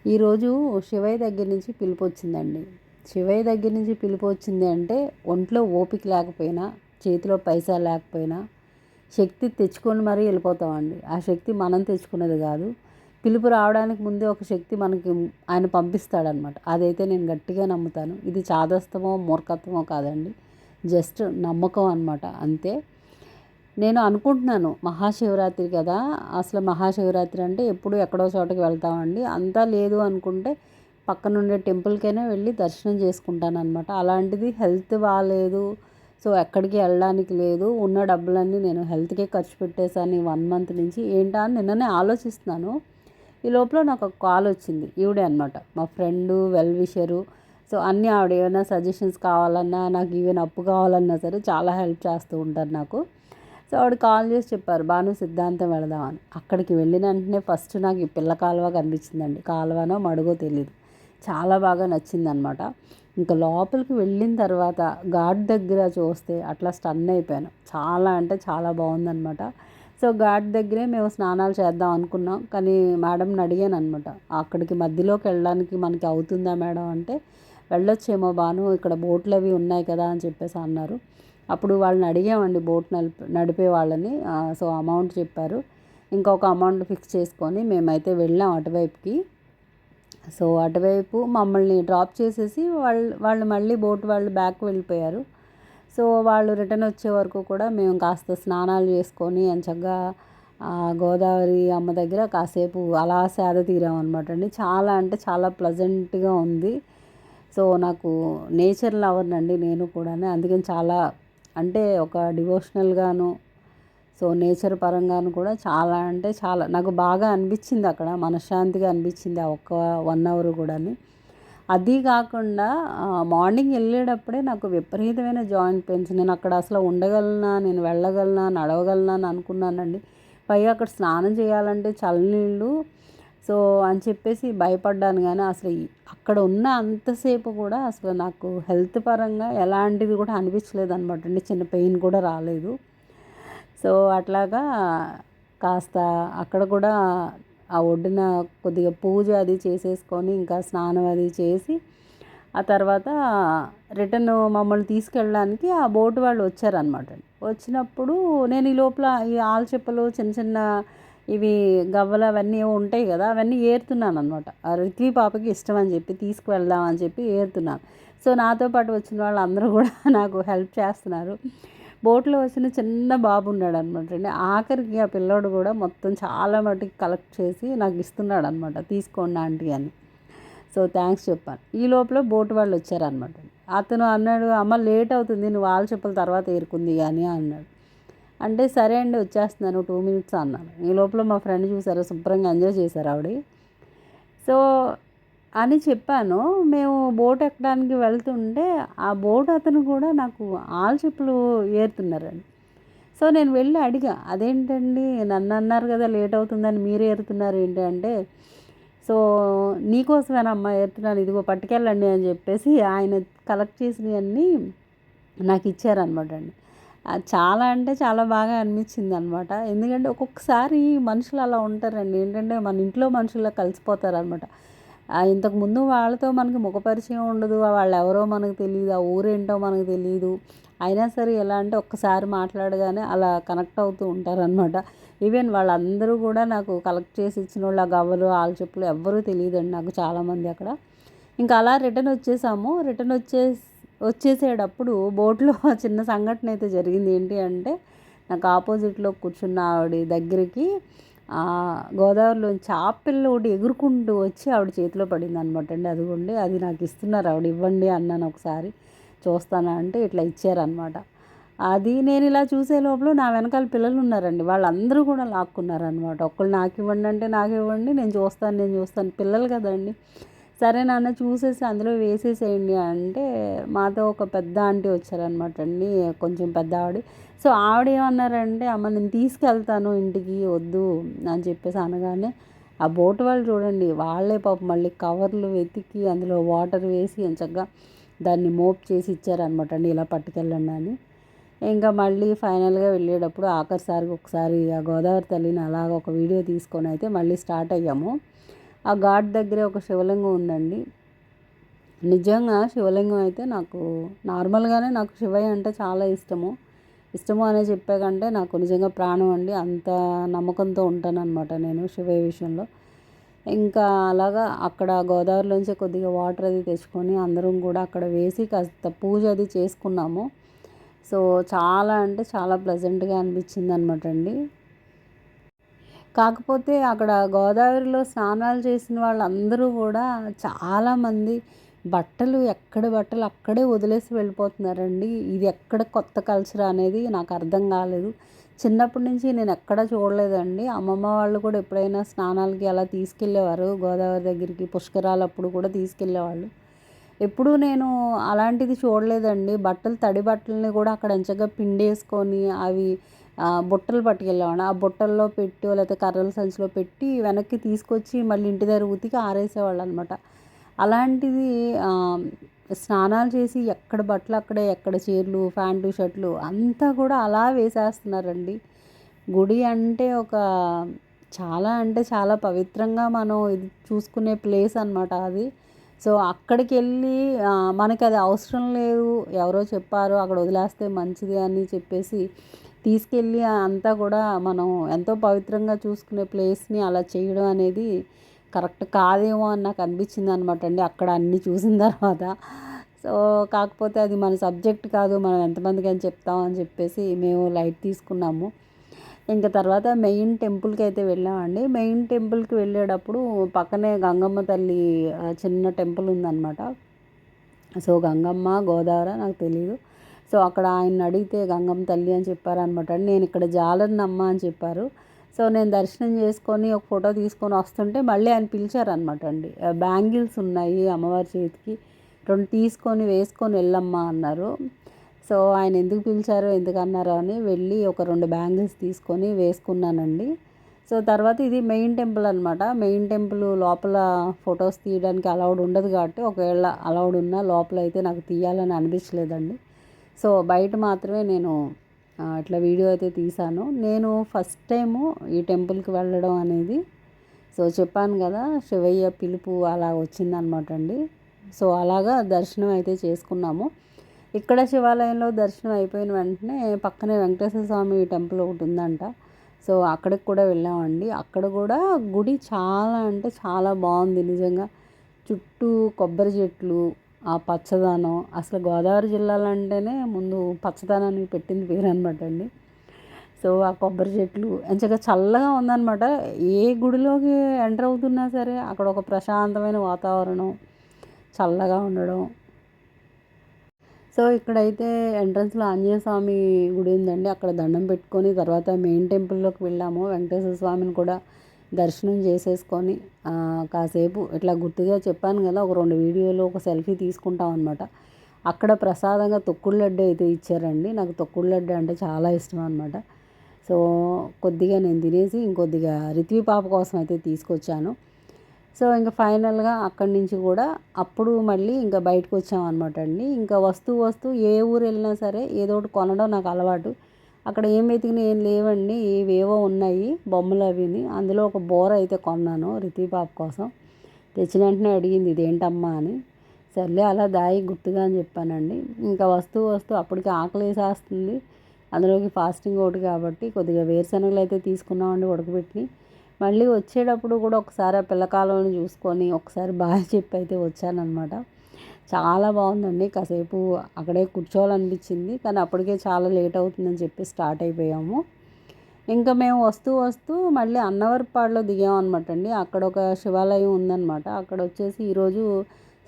ఈరోజు శివయ్య దగ్గర నుంచి పిలుపు వచ్చిందండి. శివయ్య దగ్గర నుంచి పిలుపు వచ్చింది అంటే ఒంట్లో ఓపిక లేకపోయినా, చేతిలో పైసా లేకపోయినా శక్తి తెచ్చుకొని మరీ వెళ్ళిపోతామండి. ఆ శక్తి మనం తెచ్చుకున్నది కాదు. పిలుపు రావడానికి ముందే ఒక శక్తి మనకి ఆయన పంపిస్తాడనమాట. అదైతే నేను గట్టిగా నమ్ముతాను. ఇది చాదస్తమో మూర్ఖత్వమో కాదండి, జస్ట్ నమ్మకం అనమాట, అంతే. నేను అనుకుంటున్నాను మహాశివరాత్రి కదా, అసలు మహాశివరాత్రి అంటే ఎప్పుడు ఎక్కడో చోటకి వెళ్తామండి. అంతా లేదు అనుకుంటే పక్కనుండే టెంపుల్కైనా వెళ్ళి దర్శనం చేసుకుంటాను అనమాట. అలాంటిది హెల్త్ బాగాలేదు, సో ఎక్కడికి వెళ్ళడానికి లేదు, ఉన్న డబ్బులన్నీ నేను హెల్త్కే ఖర్చు పెట్టేశాను ఈ 1 మంత్ నుంచి. ఏంటా అని నిన్ననే ఆలోచిస్తున్నాను. ఈ లోపల నాకు ఒక కాల్ వచ్చింది. ఈవిడే అనమాట, మా ఫ్రెండు, వెల్ విషరు. సో అన్నీ ఆవిడ. ఏమైనా సజెషన్స్ కావాలన్నా, నాకు ఈవెన్ అప్పు కావాలన్నా సరే చాలా హెల్ప్ చేస్తూ ఉంటారు నాకు. సో ఆవిడ కాల్ చేసి చెప్పారు, భాను సిద్ధాంతం వెళదామని. అక్కడికి వెళ్ళిన వెంటనే ఫస్ట్ నాకు ఈ పిల్ల కాలువ కనిపించిందండి. కాలువనో మడుగో తెలియదు, చాలా బాగా నచ్చిందనమాట. ఇంకా లోపలికి వెళ్ళిన తర్వాత ఘాట్ దగ్గర చూస్తే అట్లా స్టన్ అయిపోయాను. చాలా అంటే చాలా బాగుందనమాట. సో ఘాట్ దగ్గరే మేము స్నానాలు చేద్దాం అనుకున్నాం, కానీ మేడంని అడిగాను అనమాట, అక్కడికి మధ్యలోకి వెళ్ళడానికి మనకి అవుతుందా మేడం అంటే, వెళ్ళొచ్చేమో భాను, ఇక్కడ బోట్లు అవి ఉన్నాయి కదా అని చెప్పేసి అన్నారు. అప్పుడు వాళ్ళని అడిగామండి, బోట్ నడిపే వాళ్ళని. సో అమౌంట్ చెప్పారు. ఇంకొక అమౌంట్ ఫిక్స్ చేసుకొని మేమైతే వెళ్ళాం అటువైపుకి. సో అటువైపు మమ్మల్ని డ్రాప్ చేసేసి వాళ్ళు మళ్ళీ బోట్ వాళ్ళు బ్యాక్ వెళ్ళిపోయారు. సో వాళ్ళు రిటర్న్ వచ్చే వరకు కూడా మేము కాస్త స్నానాలు చేసుకొని ఎంచక్కా గోదావరి అమ్మ దగ్గర కాసేపు అలా సేద తీరామన్నమాట అండి. చాలా అంటే చాలా ప్లజెంట్గా ఉంది. సో నాకు నేచర్ లవర్నండి నేను కూడా, అందుకని చాలా అంటే ఒక డివోషనల్గాను, సో నేచర్ పరంగాను కూడా చాలా అంటే చాలా నాకు బాగా అనిపించింది. అక్కడ మనశ్శాంతిగా అనిపించింది ఆ ఒక్క 1 అవర్ కూడా. అది కాకుండా మార్నింగ్ వెళ్ళేటప్పుడే నాకు విపరీతమైన జాయింట్ పెయిన్స్. నేను అక్కడ అసలు ఉండగలనా, నేను వెళ్ళగలనా, నడవగలనా అని అనుకున్నానండి. పైగా అక్కడ స్నానం చేయాలంటే చల్లనీళ్ళు, సో అని చెప్పేసి భయపడ్డాను. కానీ అసలు అక్కడ ఉన్న అంతసేపు కూడా అసలు నాకు హెల్త్ పరంగా ఎలాంటిది కూడా అనిపించలేదు అనమాట అండి. చిన్న పెయిన్ కూడా రాలేదు. సో అట్లాగా కాస్త అక్కడ కూడా ఆ ఒడ్డున కొద్దిగా పూజ అది చేసేసుకొని, ఇంకా స్నానం అది చేసి, ఆ తర్వాత రిటర్న్ మమ్మల్ని తీసుకెళ్ళడానికి ఆ బోటు వాళ్ళు వచ్చారనమాట. వచ్చినప్పుడు నేను ఈ లోపల ఈ ఆల్చెప్పలు చిన్న చిన్న ఇవి గవ్వలు అవన్నీ ఉంటాయి కదా, అవన్నీ ఏరుతున్నాను అనమాట. ఆ రిత్వి పాపకి ఇష్టం అని చెప్పి తీసుకువెళ్దాం అని చెప్పి ఏరుతున్నాను. సో నాతో పాటు వచ్చిన వాళ్ళందరూ కూడా నాకు హెల్ప్ చేస్తున్నారు. బోట్లో వచ్చిన చిన్న బాబు ఉన్నాడు అనమాట అండి. ఆఖరికి ఆ పిల్లోడు కూడా మొత్తం చాలా మటుకు కలెక్ట్ చేసి నాకు ఇస్తున్నాడు అనమాట, తీసుకోండి ఆంటీ అని. సో థ్యాంక్స్ చెప్పాను. ఈ లోపల బోటు వాళ్ళు వచ్చారనమాట. అతను అన్నాడు, అమ్మ లేట్ అవుతుంది, నువ్వు వాళ్ళ చెప్పుల తర్వాత ఏరుకుంది కానీ అన్నాడు. అంటే సరే అండి వచ్చేస్తున్నాను 2 minutes అన్నాను. ఈ లోపల మా ఫ్రెండ్ చూసారు, శుభ్రంగా ఎంజాయ్ చేశారు ఆవిడ. సో అని చెప్పాను. మేము బోట్ ఎక్కడానికి వెళ్తుంటే ఆ బోట్ అతను కూడా నాకు ఆల్చెప్పులు ఏరుతున్నారండి. సో నేను వెళ్ళి అడిగా, అదేంటండి నన్ను అన్నారు కదా లేట్ అవుతుందని, మీరు ఏరుతున్నారు ఏంటి అంటే, సో నీకోసమేనమ్మా ఏరుతున్నాను, ఇదిగో పట్టుకెళ్ళండి అని చెప్పేసి ఆయన కలెక్ట్ చేసినవన్నీ నాకు ఇచ్చారనమాట అండి. చాలా అంటే చాలా బాగా అనిపించింది అనమాట. ఎందుకంటే ఒక్కొక్కసారి మనుషులు అలా ఉంటారండి, ఏంటంటే మన ఇంట్లో మనుషుల్లో కలిసిపోతారనమాట. ఇంతకుముందు వాళ్ళతో మనకి ముఖపరిచయం ఉండదు, వాళ్ళు ఎవరో మనకు తెలియదు, ఆ ఊరేంటో మనకు తెలియదు. అయినా సరే ఎలా అంటే ఒక్కసారి మాట్లాడగానే అలా కనెక్ట్ అవుతూ ఉంటారనమాట. ఈవెన్ వాళ్ళందరూ కూడా నాకు కలెక్ట్ చేసి ఇచ్చిన వాళ్ళు, ఆ గవ్వలు ఆల్చెప్పులు ఎవ్వరూ తెలియదండి నాకు చాలామంది అక్కడ. ఇంకా అలా రిటర్న్ వచ్చేసాము. రిటర్న్ వచ్చేసేటప్పుడు బోట్లో చిన్న సంఘటన అయితే జరిగింది. ఏంటి అంటే, నాకు ఆపోజిట్లో కూర్చున్న ఆవిడ దగ్గరికి గోదావరిలోని చేపపిల్ల ఒకటి ఎగురుకుంటూ వచ్చి ఆవిడ చేతిలో పడింది అనమాట అండి. అదిగోండి అది నాకు ఇస్తున్నారు ఆవిడ, ఇవ్వండి అన్నాను ఒకసారి, చూస్తానా అంటే ఇట్లా ఇచ్చారనమాట. అది నేను ఇలా చూసే లోపల నా వెనకాల పిల్లలు ఉన్నారండి, వాళ్ళందరూ కూడా లాక్కున్నారనమాట. ఒకళ్ళు నాకు ఇవ్వండి అంటే నాకు ఇవ్వండి, నేను చూస్తాను పిల్లలు కదండి. సరే నాన్న చూసేసి అందులో వేసేసేయండి అంటే, మాతో ఒక పెద్ద ఆంటీ వచ్చారనమాట అండి, కొంచెం పెద్ద ఆవిడ. సో ఆవిడ ఏమన్నారంటే, అమ్మ నేను తీసుకెళ్తాను ఇంటికి, వద్దు అని చెప్పేసి అనగానే, ఆ బోటు వాళ్ళు చూడండి, వాళ్ళే పాపం మళ్ళీ కవర్లు వెతికి అందులో వాటర్ వేసి ఎంచక్కా దాన్ని మోప్ చేసి ఇచ్చారనమాట అండి, ఇలా పట్టుకెళ్ళండి అని. ఇంకా మళ్ళీ ఫైనల్గా వెళ్ళేటప్పుడు ఆఖరిసారిగా ఒకసారి ఆ గోదావరి తల్లిని అలాగ ఒక వీడియో తీసుకొని అయితే మళ్ళీ స్టార్ట్ అయ్యాము. ఆ ఘాట్ దగ్గరే ఒక శివలింగం ఉందండి. నిజంగా శివలింగం అయితే నాకు నార్మల్గానే నాకు శివయ్య అంటే చాలా ఇష్టము అనే చెప్పే కంటే నాకు నిజంగా ప్రాణం అండి. అంత నమ్మకంతో ఉంటానన్నమాట నేను శివయ్య విషయంలో. ఇంకా అలాగా అక్కడ గోదావరిలోంచి కొద్దిగా వాటర్ అది తెచ్చుకొని అందరం కూడా అక్కడ వేసి కాస్త పూజ అది చేసుకున్నాము. సో చాలా అంటే చాలా ప్లెజెంట్గా అనిపించింది అనమాట అండి. కాకపోతే అక్కడ గోదావరిలో స్నానాలు చేసిన వాళ్ళందరూ కూడా చాలామంది ఎక్కడి బట్టలు అక్కడే వదిలేసి వెళ్ళిపోతున్నారండి. ఇది ఎక్కడ కొత్త కల్చర్ అనేది నాకు అర్థం కాలేదు. చిన్నప్పటి నుంచి నేను ఎక్కడా చూడలేదండి. అమ్మమ్మ వాళ్ళు కూడా ఎప్పుడైనా స్నానాలకి అలా తీసుకెళ్ళేవారు గోదావరి దగ్గరికి, పుష్కరాలప్పుడు కూడా తీసుకెళ్ళేవాళ్ళు. ఎప్పుడూ నేను అలాంటిది చూడలేదండి. తడి బట్టలని కూడా అక్కడ ఎంచక్కా పిండేసుకొని అవి బుట్టలు పట్టుకెళ్ళేవాడిని. ఆ బుట్టల్లో పెట్టో లేకపోతే కర్రల సంచిలో పెట్టి వెనక్కి తీసుకొచ్చి మళ్ళీ ఇంటి దగ్గర ఉతికి ఆరేసేవాళ్ళు అనమాట. అలాంటిది స్నానాలు చేసి ఎక్కడ బట్టలు అక్కడే, ఎక్కడ చీరలు, ప్యాంటు, షర్ట్లు అంతా కూడా అలా వేసేస్తున్నారండి. గుడి అంటే చాలా అంటే చాలా పవిత్రంగా మనం ఇది చూసుకునే ప్లేస్ అనమాట అది. సో అక్కడికెళ్ళి మనకది అవసరం లేదు, ఎవరో చెప్పారు అక్కడ వదిలేస్తే మంచిది అని చెప్పేసి తీసుకెళ్ళి అంతా కూడా మనం ఎంతో పవిత్రంగా చూసుకునే ప్లేస్ని అలా చేయడం అనేది కరెక్ట్ కాదేమో అని నాకు అనిపించింది అనమాట అండి అక్కడ అన్నీ చూసిన తర్వాత. సో కాకపోతే అది మన సబ్జెక్ట్ కాదు, మనం ఎంతమందికి అని చెప్తామని చెప్పేసి మేము లైట్ తీసుకున్నాము. ఇంకా తర్వాత మెయిన్ టెంపుల్కి అయితే వెళ్ళామండి. మెయిన్ టెంపుల్కి వెళ్ళేటప్పుడు పక్కనే గంగమ్మ తల్లి చిన్న టెంపుల్ ఉందన్నమాట. సో గంగమ్మ గోదావరి నాకు తెలీదు. సో అక్కడ ఆయన్ని అడిగితే గంగమ్మ తల్లి అని చెప్పారనమాట. నేను ఇక్కడ జాలర్నమ్మ అని చెప్పారు. సో నేను దర్శనం చేసుకొని ఒక ఫోటో తీసుకొని వస్తుంటే మళ్ళీ ఆయన పిలిచారనమాట అండి. బ్యాంగిల్స్ ఉన్నాయి అమ్మవారి చేతికి, 2 తీసుకొని వేసుకొని వెళ్ళమ్మా అన్నారు. సో ఆయన ఎందుకు పిలిచారో ఎందుకన్నారో అని వెళ్ళి ఒక 2 బ్యాంగిల్స్ తీసుకొని వేసుకున్నానండి. సో తర్వాత ఇది మెయిన్ టెంపుల్ అనమాట. మెయిన్ టెంపుల్ లోపల ఫొటోస్ తీయడానికి అలౌడ్ ఉండదు కాబట్టి, ఒకవేళ అలౌడ్ ఉన్నా లోపల అయితే నాకు తీయాలని అనిపించలేదండి. సో బయట మాత్రమే నేను ఇట్లా వీడియో అయితే తీశాను. నేను ఫస్ట్ టైము ఈ టెంపుల్కి వెళ్ళడం అనేది. సో చెప్పాను కదా శివయ్య పిలుపు అలా వచ్చిందనమాట అండి. సో అలాగా దర్శనం అయితే చేసుకున్నాము. ఇక్కడ శివాలయంలో దర్శనం అయిపోయిన వెంటనే పక్కనే వెంకటేశ్వర స్వామి టెంపుల్ ఒకటి ఉందంట. సో అక్కడికి కూడా వెళ్ళామండి. అక్కడ కూడా గుడి చాలా అంటే చాలా బాగుంది నిజంగా. చుట్టూ కొబ్బరి చెట్లు, ఆ పచ్చదనం, అసలు గోదావరి జిల్లాలో అంటేనే ముందు పచ్చదనానికి పెట్టింది పేరు అనమాట అండి. సో ఆ కొబ్బరి చెట్లు ఎంచగా చల్లగా ఉందన్నమాట. ఏ గుడిలోకి ఎంటర్ అవుతున్నా సరే అక్కడ ఒక ప్రశాంతమైన వాతావరణం, చల్లగా ఉండడం. సో ఇక్కడైతే ఎంట్రన్స్లో ఆంజనేయ స్వామి గుడి ఉందండి. అక్కడ దండం పెట్టుకొని తర్వాత మెయిన్ టెంపుల్లోకి వెళ్ళాము. వెంకటేశ్వర స్వామిని కూడా దర్శనం చేసేసుకొని కాసేపు ఇట్లా గుర్తుగా చెప్పాను కదా ఒక 2 వీడియోలు ఒక సెల్ఫీ తీసుకుంటాం అనమాట. అక్కడ ప్రసాదంగా తొక్కుడు లడ్డు అయితే ఇచ్చారండి. నాకు తొక్కుడు లడ్డు అంటే చాలా ఇష్టం అనమాట. సో కొద్దిగా నేను తినేసి ఇంకొద్దిగా రిత్వి పాప కోసం అయితే తీసుకొచ్చాను. సో ఇంకా ఫైనల్గా అక్కడి నుంచి కూడా అప్పుడు మళ్ళీ ఇంకా బయటకు వచ్చామన్నమాట అండి. ఇంకా వస్తూ ఏ ఊరు వెళ్ళినా సరే ఏదో ఒకటి కొనడం నాకు అలవాటు. అక్కడ ఏం వెతికినా ఏం లేవండి, ఏవేవో ఉన్నాయి బొమ్మలు అవిని. అందులో ఒక బోర అయితే కొన్నాను రితీ పాప కోసం. తెచ్చిన వెంటనే అడిగింది ఇదేంటమ్మా అని. సర్లే అలా దాయి గుర్తుగా అని చెప్పానండి. ఇంకా వస్తూ అప్పటికి ఆకలి వేసేస్తుంది. అందులోకి ఫాస్టింగ్ ఒకటి కాబట్టి కొద్దిగా వేరుశనగలు అయితే తీసుకున్నామండి ఉడకబెట్టి. మళ్ళీ వచ్చేటప్పుడు కూడా ఒకసారి ఆ పిల్లకాలను చూసుకొని ఒకసారి బాగా చెప్పి అయితే వచ్చానమాట. చాలా బాగుందండి. కాసేపు అక్కడే కూర్చోవాలనిపించింది, కానీ అప్పటికే చాలా లేట్ అవుతుందని చెప్పి స్టార్ట్ అయిపోయాము. ఇంకా మేము వస్తూ మళ్ళీ అన్నవరపాడులో దిగామన్నమాట అండి. అక్కడ ఒక శివాలయం ఉందన్నమాట. అక్కడ వచ్చేసి ఈరోజు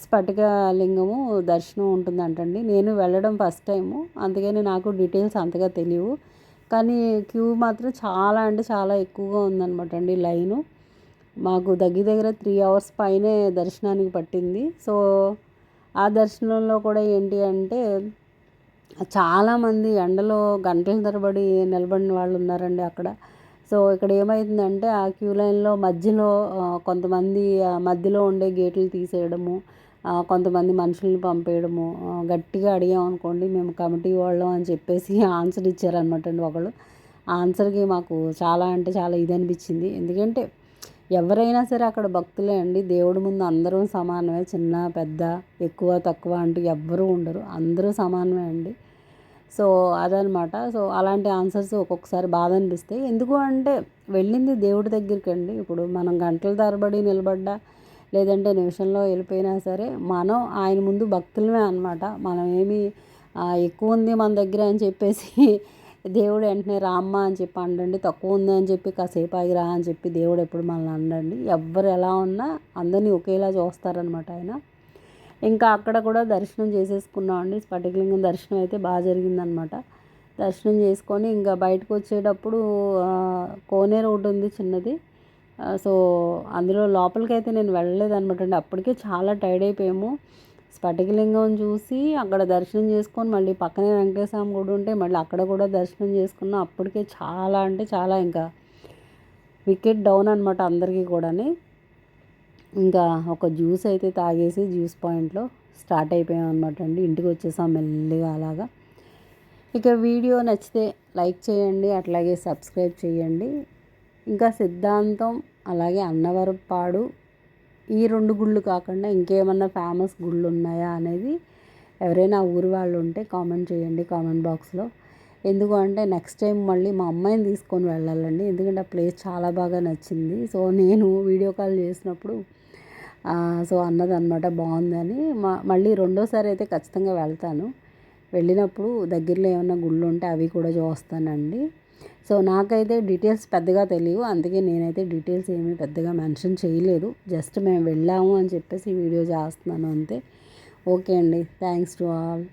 స్ఫటిక లింగము దర్శనం ఉంటుందంటండి. నేను వెళ్ళడం ఫస్ట్ టైము, అందుకని నాకు డీటెయిల్స్ అంతగా తెలియవు. కానీ క్యూ మాత్రం చాలా అంటే చాలా ఎక్కువగా ఉందన్నమాట అండి లైను. మాకు దగ్గర 3 అవర్స్ పైనే దర్శనానికి పట్టింది. సో ఆ దర్శనంలో కూడా ఏంటి అంటే చాలామంది ఎండలో గంటల తరబడి నిలబడిన వాళ్ళు ఉన్నారండి అక్కడ. సో ఇక్కడ ఏమైందంటే ఆ క్యూ లైన్లో మధ్యలో కొంతమంది మధ్యలో ఉండే గేట్లు తీసేయడము, కొంతమంది మనుషుల్ని పంపేయడము. గట్టిగా అడిగామనుకోండి మేము కమిటీ వాళ్ళం అని చెప్పేసి ఆన్సర్ ఇచ్చారనమాట అండి ఒకళ్ళు. ఆ ఆన్సర్కి మాకు చాలా అంటే చాలా ఇది అనిపించింది. ఎందుకంటే ఎవరైనా సరే అక్కడ భక్తులే అండి. దేవుడి ముందు అందరూ సమానమే. చిన్న పెద్ద ఎక్కువ తక్కువ అంటూ ఎవ్వరూ ఉండరు. అందరూ సమానమే అండి. సో అదనమాట. సో అలాంటి ఆన్సర్స్ ఒక్కొక్కసారి బాధ అనిపిస్తాయి. ఎందుకు అంటే వెళ్ళింది దేవుడి దగ్గరికండి. ఇప్పుడు మనం గంటల తరబడి నిలబడ్డా లేదంటే నిమిషంలో వెళ్ళిపోయినా సరే మనం ఆయన ముందు భక్తులమే అనమాట. మనం ఏమి ఎక్కువ ఉంది మన దగ్గర అని చెప్పేసి దేవుడు వెంటనే రామ్మా అని చెప్పి అనడండి. తక్కువ ఉంది అని చెప్పి కాసేపు ఆగిరా అని చెప్పి దేవుడు ఎప్పుడు మనల్ని అనడండి. ఎవ్వరు ఎలా ఉన్నా అందరినీ ఒకేలా చూస్తారనమాట ఆయన. ఇంకా అక్కడ కూడా దర్శనం చేసేసుకున్నామండి. స్ఫటికలింగం దర్శనం అయితే బాగా జరిగిందనమాట. దర్శనం చేసుకొని ఇంకా బయటకు వచ్చేటప్పుడు కోనేరు ఒకటి ఉంది చిన్నది. సో అందులో లోపలికైతే నేను వెళ్ళలేదనమాట అండి. అప్పటికే చాలా టైర్డ్ అయిపోయాము. స్ఫటికలింగం చూసి అక్కడ దర్శనం చేసుకొని మళ్ళీ పక్కనే వెంకటేశ్వర స్వామి గుడి ఉంటే మళ్ళీ అక్కడ కూడా దర్శనం చేసుకున్నాం. అప్పటికే చాలా అంటే చాలా ఇంకా వికెట్ డౌన్ అనమాట అందరికీ కూడాని. ఇంకా ఒక జ్యూస్ అయితే తాగేసి జ్యూస్ పాయింట్లో స్టార్ట్ అయిపోయాం అనమాట అండి. ఇంటికి వచ్చేసాం మెల్లిగా అలాగా. ఇక వీడియో నచ్చితే లైక్ చేయండి, అట్లాగే సబ్స్క్రైబ్ చేయండి. ఇంకా సిద్ధాంతం అలాగే అన్నవరపాడు ఈ 2 గుళ్ళు కాకుండా ఇంకేమన్నా ఫేమస్ గుళ్ళు ఉన్నాయా అనేది ఎవరైనా ఊరి వాళ్ళు ఉంటే కామెంట్ చేయండి కామెంట్ బాక్స్లో. ఎందుకు అంటే నెక్స్ట్ టైం మళ్ళీ మా అమ్మాయిని తీసుకొని వెళ్ళాలండి. ఎందుకంటే ఆ ప్లేస్ చాలా బాగా నచ్చింది. సో నేను వీడియో కాల్ చేసినప్పుడు సో అన్నదనమాట బాగుందని. మళ్ళీ రెండోసారి అయితే ఖచ్చితంగా వెళ్తాను. వెళ్ళినప్పుడు దగ్గరలో ఏమైనా గుళ్ళు ఉంటే అవి కూడా చూస్తానండి. సో నాకైతే డీటెయిల్స్ పెద్దగా తెలియవు. అందుకే నేనైతే డీటెయిల్స్ ఏమీ పెద్దగా మెన్షన్ చేయలేదు. జస్ట్ మేము వెళ్ళాము అని చెప్పేసి వీడియో చేస్తున్నాను అంతే. ఓకే అండి. Thanks to all.